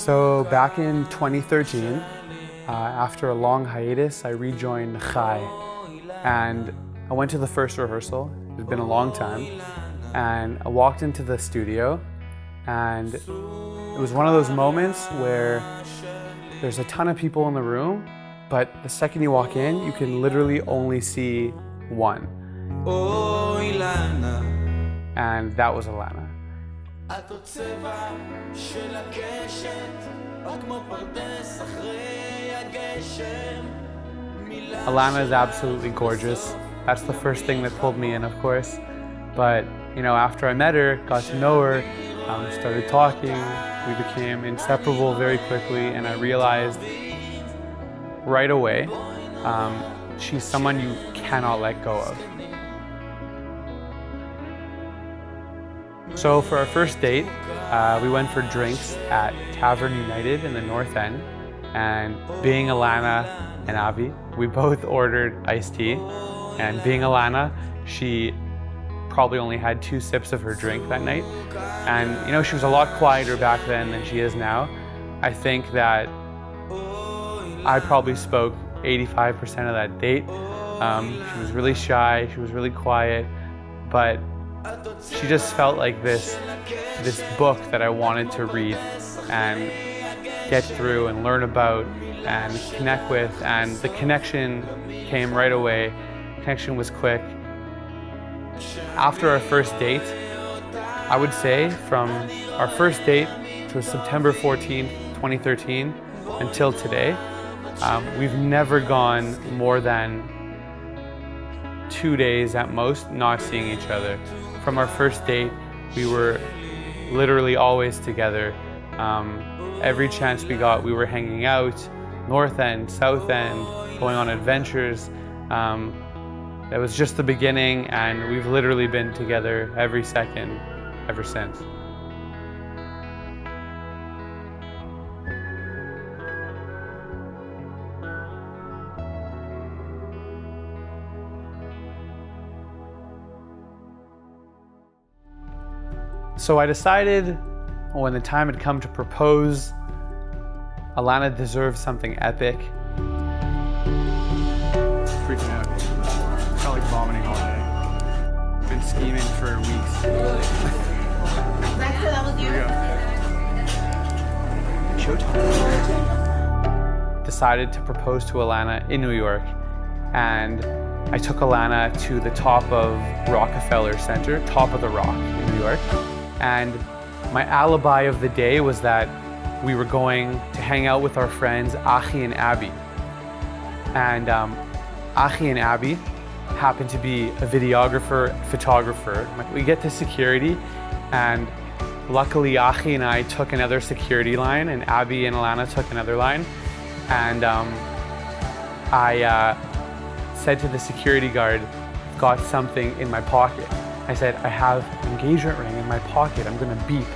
So back in 2013, after a long hiatus, I rejoined Chai, and I went to the first rehearsal. It had been a long time, and I walked into the studio, and it was one of those moments where there's a ton of people in the room, but the second you walk in, you can literally only see one. Oh, Illana. And that was Illana. Illana is absolutely gorgeous. That's the first thing that pulled me in, of course. But, you know, after I met her, got to know her, started talking, we became inseparable very quickly, and I realized right away, she's someone you cannot let go of. So for our first date, we went for drinks at Tavern United in the North End, and being Illana and Avi, we both ordered iced tea, and being Illana, she probably only had 2 sips of her drink that night, and you know, she was a lot quieter back then than she is now. I think that I probably spoke 85% of that date. She was really shy, she was really quiet, but she just felt like this book that I wanted to read and get through and learn about and connect with, and the connection came right away. The connection was quick. After our first date, I would say from our first date to September 14th, 2013 until today, we've never gone more than 2 days at most not seeing each other. From our first date, we were literally always together. Every chance we got, we were hanging out, North End, South End, going on adventures. That was just the beginning, and we've literally been together every second ever since. So I decided when the time had come to propose, Illana deserved something epic. Freaking out. Felt like vomiting all day. Been scheming for weeks. Showtime. Decided to propose to Illana in New York, and I took Illana to the top of Rockefeller Center, top of the Rock in New York. And my alibi of the day was that we were going to hang out with our friends Avi and Avi. And Avi and Avi happened to be a videographer, photographer. We get to security, and luckily Avi and I took another security line, and Avi and Illana took another line. And I said to the security guard, "I've got something in my pocket." I said, "I have an engagement ring in my pocket, I'm gonna beep."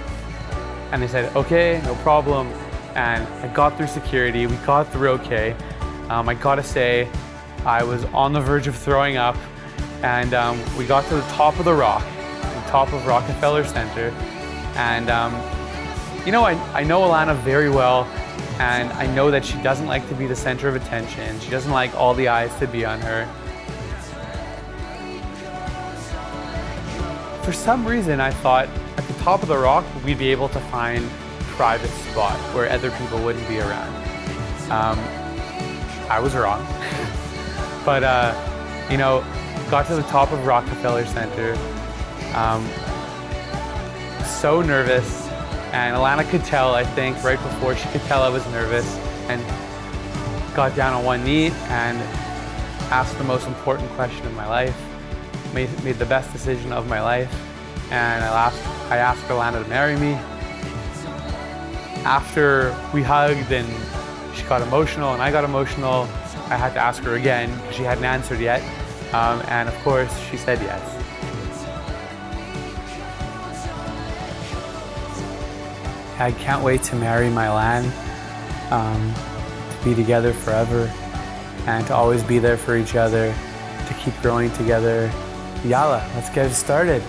And they said, "Okay, no problem." And I got through security, we got through okay. I gotta say, I was on the verge of throwing up, and we got to the top of the Rock, the top of Rockefeller Center. And you know, I know Illana very well, and I know that she doesn't like to be the center of attention. She doesn't like all the eyes to be on her. For some reason, I thought at the top of the Rock, we'd be able to find a private spot where other people wouldn't be around. I was wrong. But, you know, got to the top of Rockefeller Center, so nervous, and Illana could tell, I think, right before, she could tell I was nervous, and got down on one knee and asked the most important question of my life. Made the best decision of my life, and I asked Illana to marry me. After we hugged and she got emotional and I got emotional, I had to ask her again because she hadn't answered yet, and of course she said yes. I can't wait to marry my Lan, to be together forever, and to always be there for each other, to keep growing together. Yalla, let's get it started.